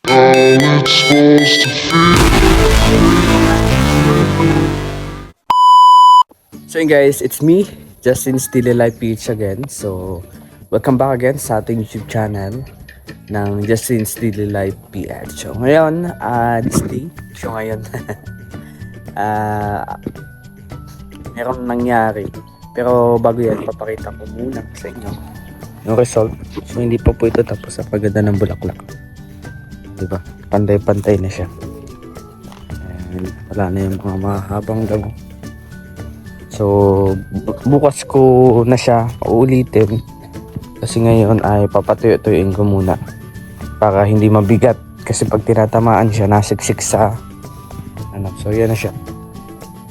how it's supposed to feel. So yun guys, it's me, Justin Still Life PH again. So, welcome back again sa ating YouTube channel ng Justin Still Life PH. So ngayon, this day, so ngayon, meron nangyari. Pero bago yan, papakita ko muna sa inyo yung result. So hindi pa po ito tapos sa paganda ng bulaklak. Diba? Pantay-pantay na siya. And wala na yung mga mahabang damo. So bukas ko na siya uulitin kasi ngayon ay papatuyo-tuyuin ko muna para hindi mabigat kasi pag tinatamaan siya nasiksik sa ano. So yan na siya,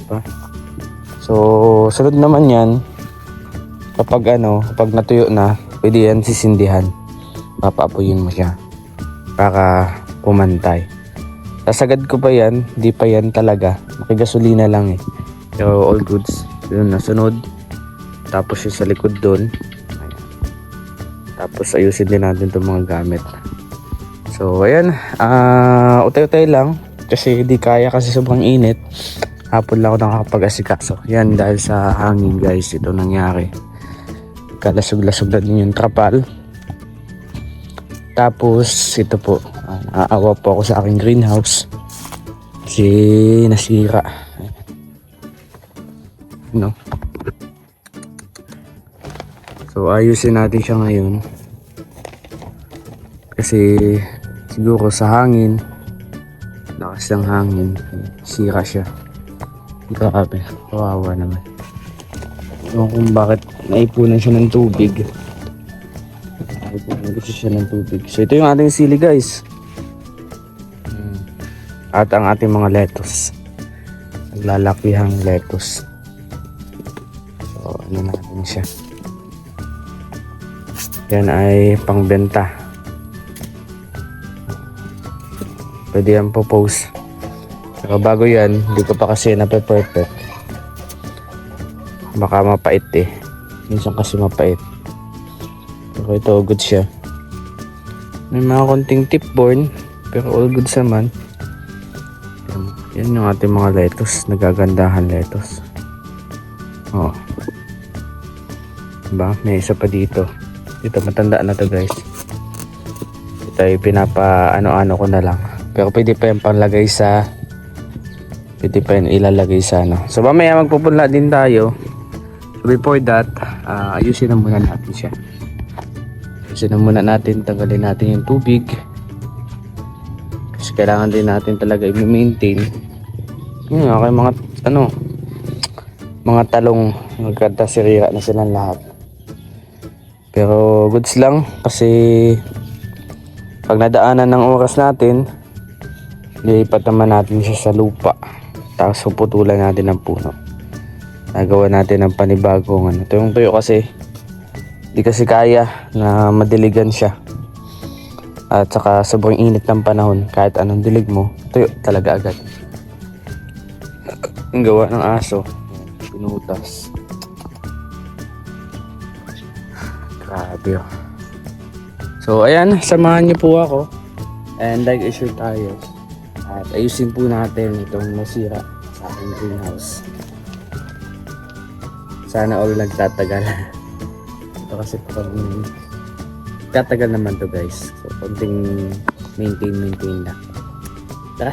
diba? So sunod naman yan kapag kapag natuyo na, pwede yan sisindihan, papaapuyin mo siya para pumantay. Sasagad ko pa yan, di pa yan talaga, makigasolina lang eh, pero all goods. Yun, nasunod. Tapos yung sa likod doon. Tapos ayusin din natin itong mga gamit. So ayan, utay-utay lang kasi di kaya kasi sobrang init. Hapon lang ako nakakapag-asikaso. Yan dahil sa hangin guys, ito nangyari. Kalasog-lasog na din yung trapal. Tapos ito po, naawa po ako sa aking greenhouse kasi nasira. No. So ayusin natin siya ngayon kasi siguro sa hangin, lakas ng hangin, sira siya. Grabe, kawawa naman. Ewan kung bakit naipunan siya ng tubig. Naipunan kasi siya ng tubig. So ito yung ating sili guys, at ang ating mga lettuce, naglalakihang lettuce. So ano natin siya, yan ay pangbenta, pwede yan po post. Pero bago yan, hindi ko pa kasi nape-perfect, baka mapait eh, minsan kasi mapait. Pero ito good siya, may mga konting tip-borne pero all good naman. Yan yung ating mga lettuce, nagagandahan lettuce. Oh, diba? May isa pa dito. Dito matanda na to guys. Ito ay pinapa ano ko na lang. Pero pwede pa yung panglagay sa, pwede pa yung ilalagay sa ano. So mamaya magpupunla din tayo. So before that, ayusin na muna natin siya. Ayusin na muna natin, tanggalin natin yung tubig. Kasi kailangan din natin talaga i-maintain. Yun, okay, mga talong nagkadasirira na silang lahat. Pero goods lang kasi pag nadaanan ng oras natin, lilipat naman natin siya sa lupa. Tapos puputulan natin ng puno. Nagawa natin ng panibagong ano. Ito yung tuyo kasi di kasi kaya na madiligan siya. At saka sobrang init ng panahon, kahit anong dilig mo, tuyo talaga agad. Ang gawa ng aso, pinutas. Grabe oh. So ayan, samahan niyo po ako and like issue tayo at ayusin po natin itong nasira sa aking greenhouse. Sana all nagtatagal. Ito kasi pag tatagal naman to guys, so konting maintain lang. Tara.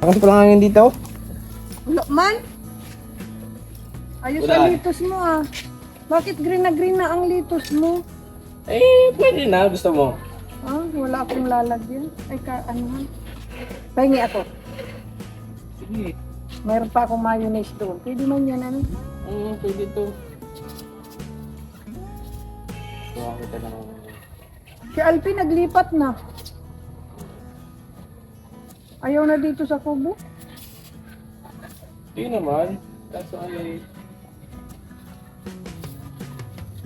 Kasi pa lang hangin dito. Wala man. Ayos Wala. ang litos mo ah. Bakit green na ang litos mo? Eh, pwede na. Gusto mo? Ah, wala akong lalagyan. Ay, ano man. Pahingi ako. Sige. Mayroon pa akong mayonnaise doon. Pwede man yan, ano? Pwede to. Gawa kita na. Si Alpi naglipat na. Ayaw na dito sa kubo. Hindi naman. Kaso ay...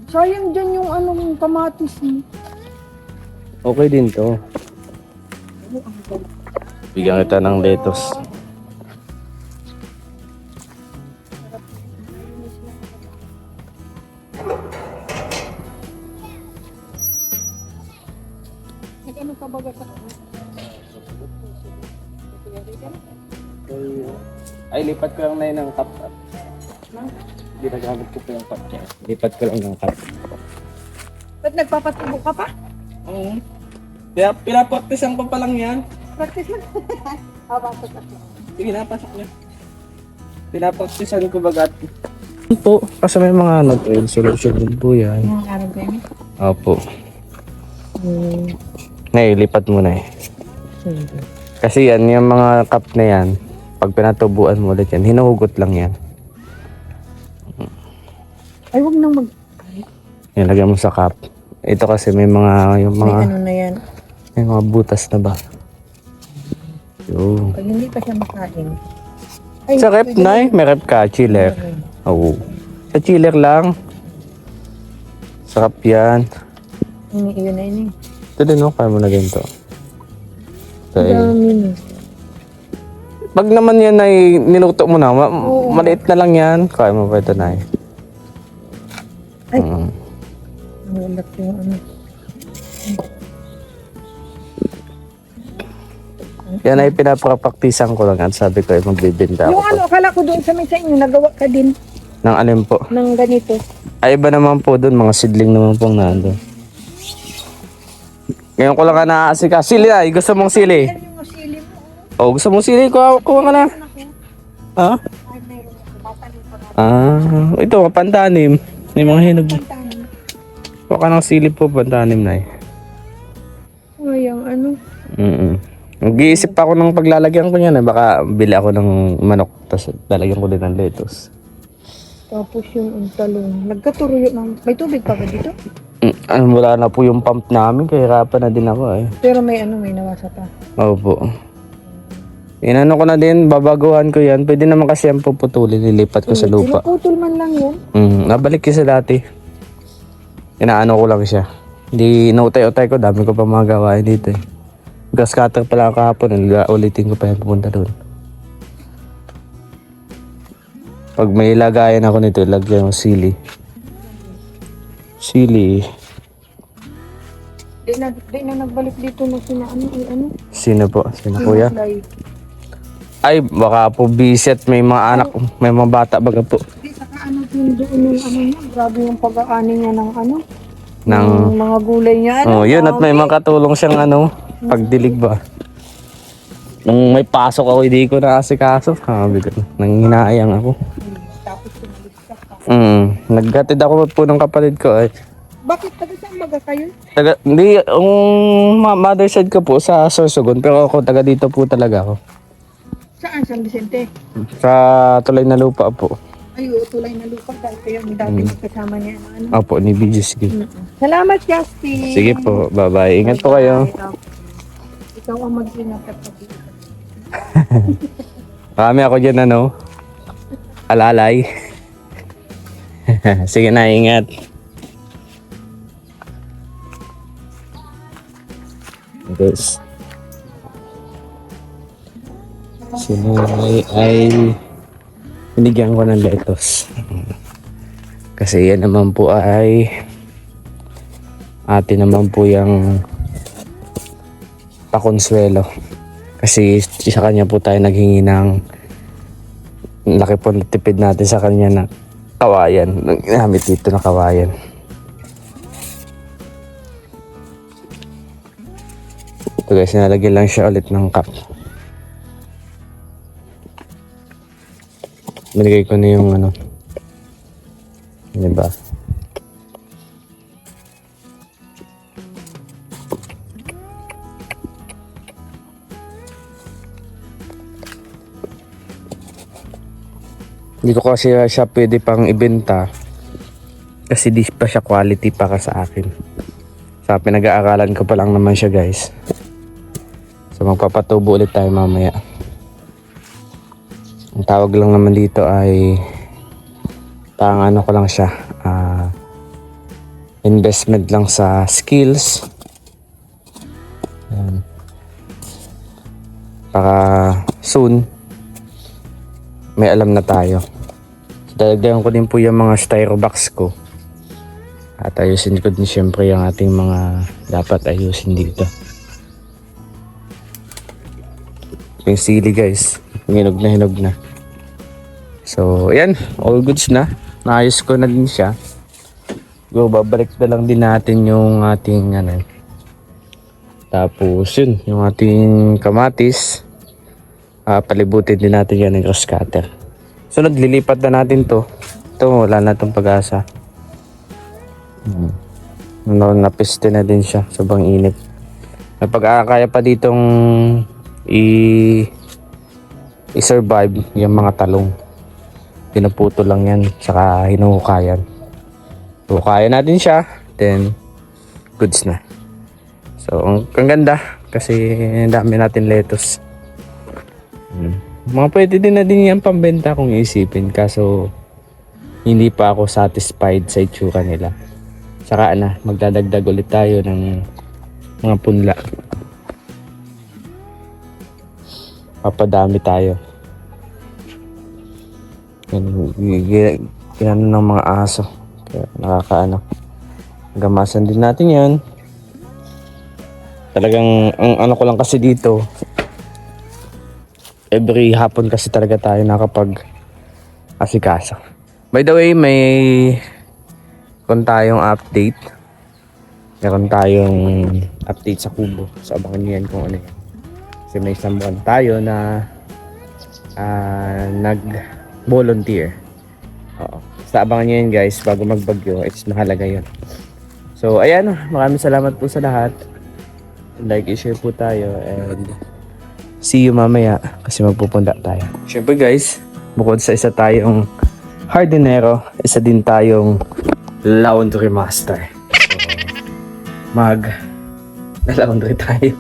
Sayang dyan yung anong kamatis mo. Okay din to. Bigyan kita ng lettuce. Nag-ano ka baga sa Ay, lipat ko lang na yun ng cup. Ginagamit ko pa yung cup niya. Lipat ko lang ng cup. Ba't nagpapatubo ka pa? Oo. Kaya pinapaktisan ko pa lang yan. Practice lang. Pasok ako. Sige na, pasok na. Pinapaktisan ko bagat. Po, kasi may mga ano-trail solution din po yan. Yung araw ba yun? Opo. Ngayon, lipat mo na eh. Kasi yan, yung mga cup na yan, pag pinatubuan mo ulit yan, hinuhugot lang yan. Ay, huwag nang mag... Yan, lagyan mo sa cup. Ito kasi may mga, yung May mga, ano na yan. may mga butas na ba? Yo. Pag hindi pa siya makain. Ay, Sa rep na may rep ka, chiller. Oo. Sa chiller lang. Sarap yan. Yun na yun eh. Ito din, no? Kaya mo na ganito. Ito, eh. Dami na. Pag naman yan ay niluto mo na, Oo. maliit na lang yan. Kaya mo pa ito na eh. Ay. Mm. Nalap yung ano. Yan ay pinapakapaktisan ko lang at sabi ko ay magbibinta ako Yung ano, akala ko doon sa may sa inyo, nagawa ka din ng alin po. ng ganito. Ay iba naman po doon, mga sidling naman pong nando. Ngayon ko lang ka naaasika. Sili na, gusto mong sili? Yan yung masili mo. Oh, gusto mong sili? Kuha ka na. Ha? Ay, mayroon ako. Batanin pa nga. Ito, pantanim. May mga hinog. Pantanin. Kuha ka ng sili po, pantanim na eh. Ay, ang ano. Nag-iisip pa ako ng paglalagyan ko niyan eh. Baka bili ako ng manok, tapos lalagyan ko din ng lettuce. Tapos yung talong. Nagkaturuyo ng... May tubig pa ba dito? Wala na po yung pump namin, kaya hirapan na din ako eh. Pero may ano, may nawasa pa. Opo. Inano ko na din, babaguhan ko yan. Pwede naman kasi yan puputulin, nilipat ko sa lupa. Pinuputol man lang yan. Nabalik ko sa dati. Inaano ko lang siya. Hindi nautay-utay ko, dami ko pa mga gawain dito eh. Grass cutter pala kahapon, ulitin ko pa yan pupunta doon. Pag may lagayan ako nito, lagyan ko sili. Sili. Di na nagbalik dito na sina ano. Sino po? Sino kuya? Sinulay. Ay, baka po bisit, may mga anak, may mga bata baga po. Di, saka ano yung doon yung ano niya. Grabe yung pag-aani niya ng ano. Ng, Ng mga gulay niya. Ano, oh, yun, at may makatulong siyang ano, pagdilig ba. Nung may pasok ako, hindi ko naasikaso. Sabi ko, nanghinayang ako. Tapos sumalis ka. Naggatid ako po ng kapatid ko. Ay, Bakit taga saan baga kayo? hindi, ang mother side ko po sa Sorsogon, pero ako taga dito po talaga ako. Saan? San Vicente? Sa Tulay na Lupa po. Ay, oo, tulay na lupa. Dahil kayo may dati kasama niya. Ano. Opo, ni BGC. Salamat, Justin. Sige po, bye-bye. Ingat po kayo. Ikaw ang mag-ingat at pag-iingat. Marami ako dyan, ano, alalay. Sige na, ingat. Guys. Sinulay ay binigyan ko ng lettuce. Kasi yan naman po ay atin naman po yung pakonsuelo. Kasi sa kanya po tayo naghingi ng laki po na tipid natin sa kanya na kawayan. Ginamit dito na kawayan. Ito guys, nalagyan lang siya ulit ng cup. Binigay ko na yung ano. Diba? Dito kasi siya pwede pang ibenta kasi di pa siya quality para sa akin. Sa pinag-aaralan ko pa lang naman siya guys. So magpapatubo ulit tayo mamaya. Ang tawag lang naman dito ay pang ano ko lang siya, investment lang sa skills. Ayan. Para soon may alam na tayo. So, dadagdagan ko din po yung mga styro box ko. At ayusin ko din syempre yung ating mga dapat ayusin dito. Yung sili guys, hinog na. So ayan, all goods na. Naayos ko na din siya. So, babalik na lang din natin yung ating ano. Tapos yun, yung ating kamatis. Palibutin din natin yan ng grass cutter. Sunod, lilipat na natin to. Ito, wala na itong pag-asa. Napiste na din siya. Sobrang init. Napag-akaya pa ditong i-survive yung mga talong. Pinuputo lang yan. Saka hinuhukayan. Hukayan natin siya. Then, goods na. So, ang ganda. Kasi dami natin lettuce. Mga pwede din na din yan pambenta kung iisipin. Kaso, hindi pa ako satisfied sa itsura nila. Saka na, magdadagdag ulit tayo ng mga punla. Papadami tayo. Yan ng mga aso. Kaya nakakaano. Gamasan din natin yan. Talagang, ang ano ko lang kasi dito, every hapon kasi talaga tayo nakapag asikaso. By the way, may kung tayong update. Meron tayong update sa Kubo. So abangan nyo yan kung ano yan. Kasi may isang buwan tayo na nag-volunteer. Oo. So abangan nyo yan guys bago magbagyo. It's mahalaga yun. So ayan, maraming salamat po sa lahat. Like, i-share po tayo and see you mamaya kasi magpupunta tayo. Siyempre guys, bukod sa isa tayong hardinero, isa din tayong laundry master. So, mag-laundry tayo.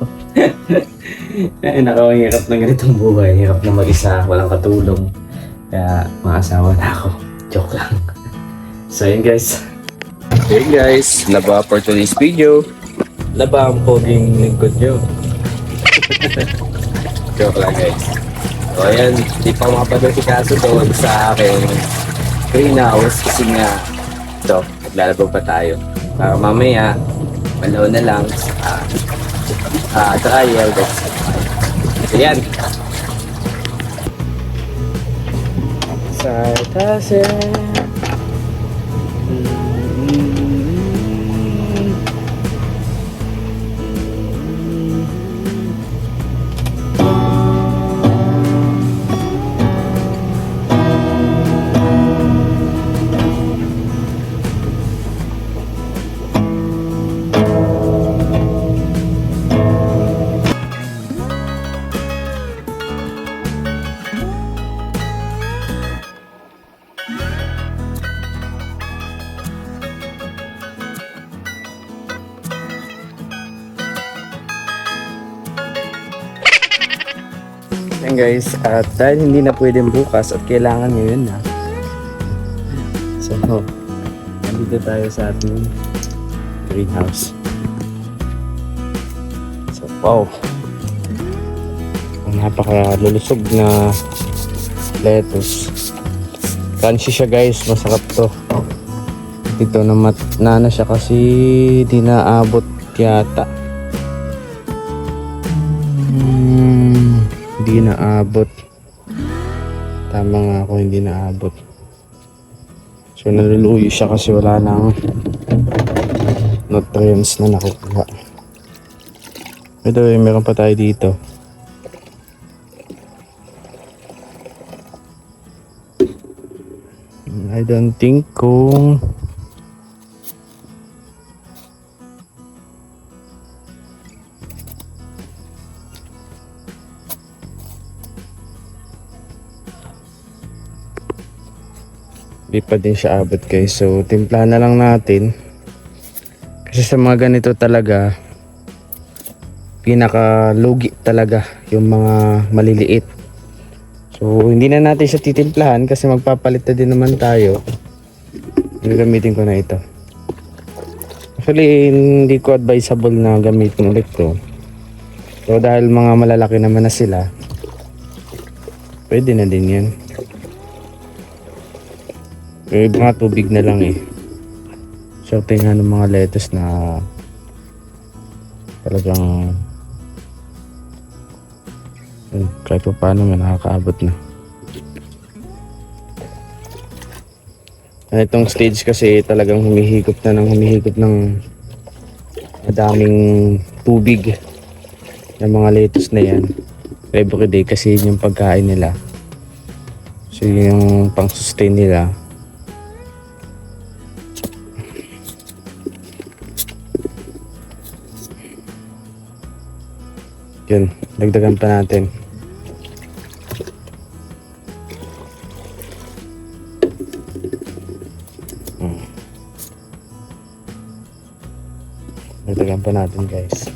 Nakawang na ganitong buhay. Hirap na mag-isa, walang katulong. Kaya mga asawa na ako. Joke lang. So yun guys. Okay guys, laba for today's video. Laba ang poging lingkod nyo. Joke lang guys. So ayan, di pa makapagod si Kaso doon sa aking greenhouse kasi nga ito, naglalabog pa tayo. Para mamaya, malaw na lang sa trial. So ayan. Sa tasin. Ayan guys, at dahil hindi na pwedeng bukas at kailangan ngayon na. So, nandito tayo sa ating greenhouse. So, wow. Ang napakalulusog na lettuce. Crunchy siya guys, masarap to. Dito na siya kasi di naabot yata. Hindi naabot. Tama nga ako, hindi naabot. So naluluyo siya kasi wala nang nutrients na nakukuha. Ito meron pa tayo dito. I don't think kung di pa din siya abot guys. So timplahan na lang natin. Kasi sa mga ganito talaga pinaka lugi talaga yung mga maliliit. So hindi na natin siya titimplahan kasi magpapalit na din naman tayo. Gagamitin ko na ito. Actually hindi ko advisable na gamitin ulit to. So dahil mga malalaki naman na sila, pwede na din yan. Pero mga tubig na lang eh. So tingnan ng mga lettuce na talagang kahit pa paano may nakakaabot na. Itong stage kasi talagang humihigop ng madaming tubig ng mga lettuce na yan every day kasi yun yung pagkain nila. So yun yung pang sustain nila. Yun, dagdagan pa natin. Dagdagan pa natin guys.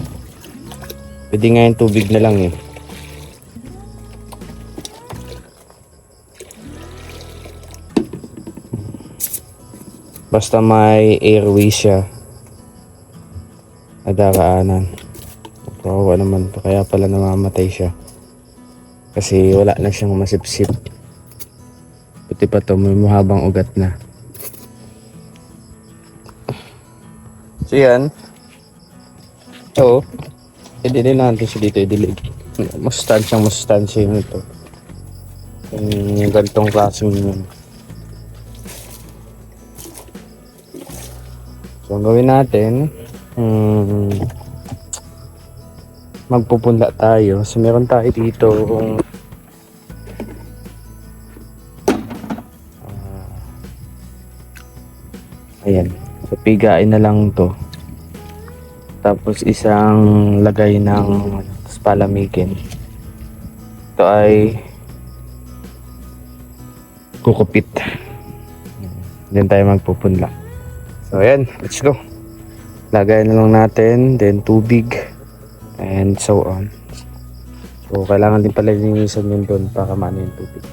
Pwede nga yung tubig na lang eh. Basta may airway siya na daraanan. Kawawa naman to, kaya pala namamatay siya. Kasi wala na siyang masipsip. Puti pa to, may mahabang ugat na. So yan. Oo. Pwede din natin siya dito idilig. Mustansya yun ito. Yung gantong klaseng yun. So ang gawin natin, magpupunla tayo. So meron tayo dito ayan. So pigain na lang to. Tapos isang lagay ng palamigin. Ito ay kukupit. Diyan tayo magpupunla. So ayan, let's go. Lagay na lang natin, then tubig, and so on. So kailangan din pala linisan yun doon para maano yung tubig.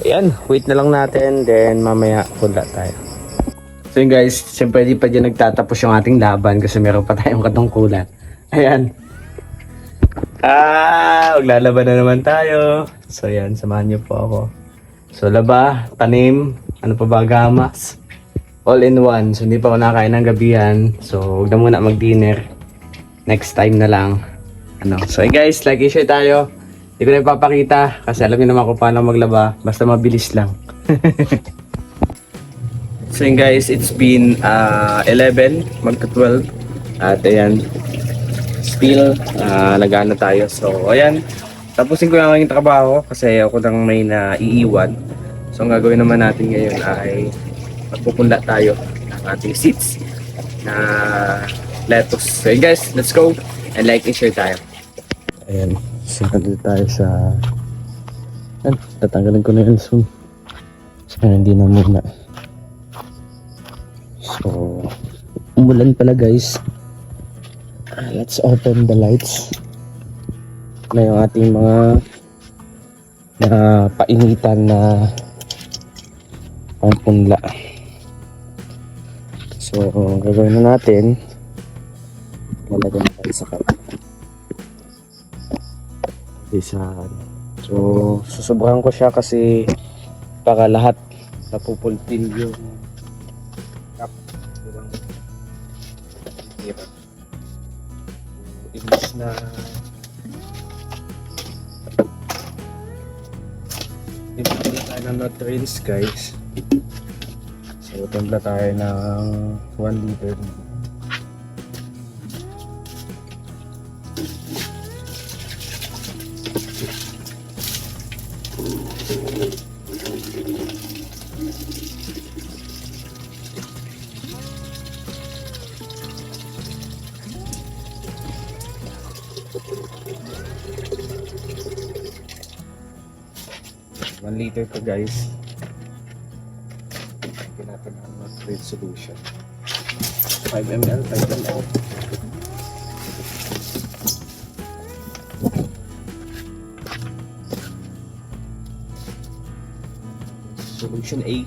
Ayan, wait na lang natin, then mamaya punta tayo. So yun guys, siyempre di pa dyan nagtatapos yung ating laban kasi meron pa tayong katungkulan. Ayan. Maglalaban na naman tayo. So yan, samahan niyo po ako. So laba, tanim, ano pa ba, gamas. All in one. So hindi pa ako nakain ng gabihan. So huwag na muna mag-dinner. Next time na lang. So guys, like and share tayo. Hindi ko na ipapakita kasi alam niyo naman kung paano maglaba. Basta mabilis lang. So yun guys, it's been 11, magka 12. At ayan, still nag-ano tayo. So ayan, tapusin ko yung aking trabaho kasi ako nang may naiiwan. So ang gagawin naman natin ngayon ay magpupunla tayo ng ating seeds na lettuce. So yun guys, let's go and like and share tayo. Ayan, so nandito tayo sa... tatanggalin ko na yun soon. So hindi na muna. So, umulan pala guys. Let's open the lights. Na yung ating mga painitan na pangpunla. So, gagawin na natin. Lalagyan na tayo sa kanya. So, susubukan ko siya kasi para lahat napupulpil yung cup. Imbis na timpla tayo ng nutrients guys. So, timpla tayo ng 1 liter. Liter to guys. Lagyan natin ang nutrient solution. 5 ml, 5 ml. Solution A.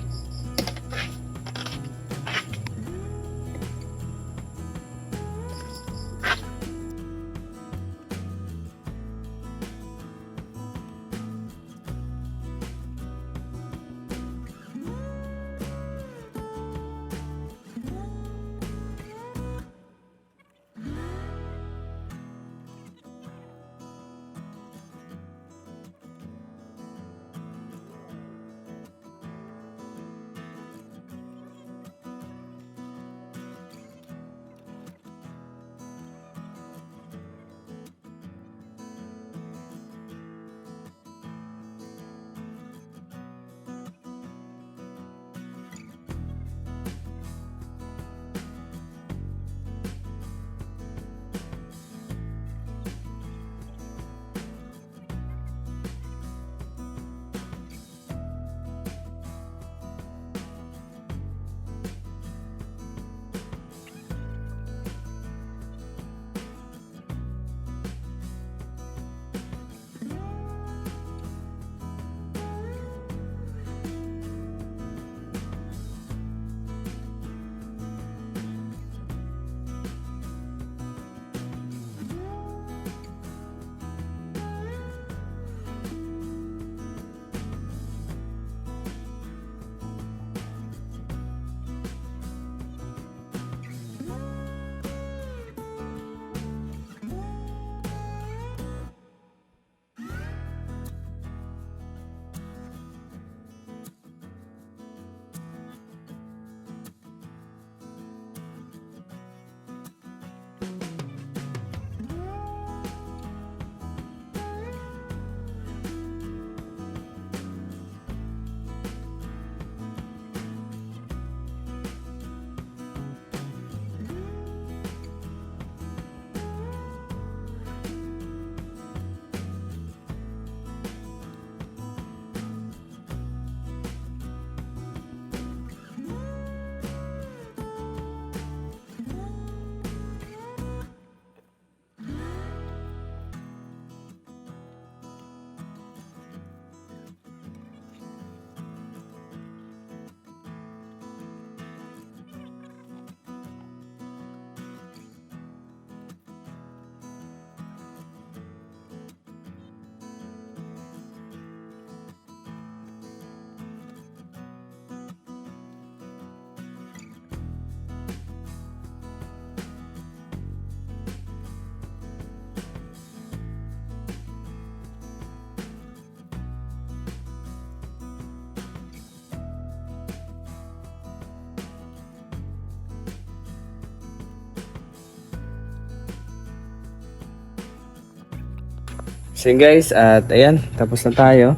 So yun guys, at ayan, tapos na tayo.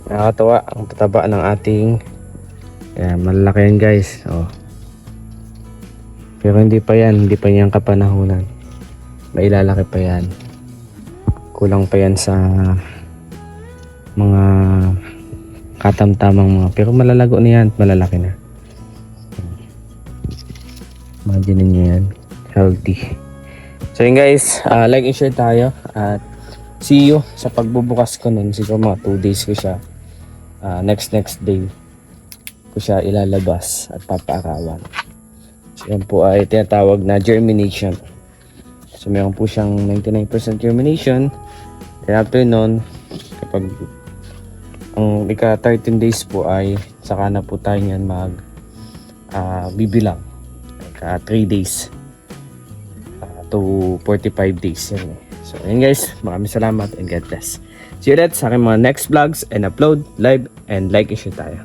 Nakakatawa ang tataba ng ating, ayan, malalaki yan guys. Oh. Pero hindi pa yan kapanahunan. Mailalaki pa yan. Kulang pa yan sa mga katamtamang mga, pero malalago na yan at malalaki na. Imagine niyo yan, healthy. So yun guys, like and share tayo at see you sa pagbubukas ko nun. Siguro mga 2 days ko siya, next day ko siya ilalabas at papaarawan. So yan po ay tinatawag na germination. So meron po siyang 99% germination. Then after nun, kapag ang ika 13 days po ay saka na po tayo niyan bibilang. Ika 3 days to 45 days. Yan. So yun guys, maraming salamat and God bless. See you ulit sa aking mga next vlogs and upload, live, and like and share tayo.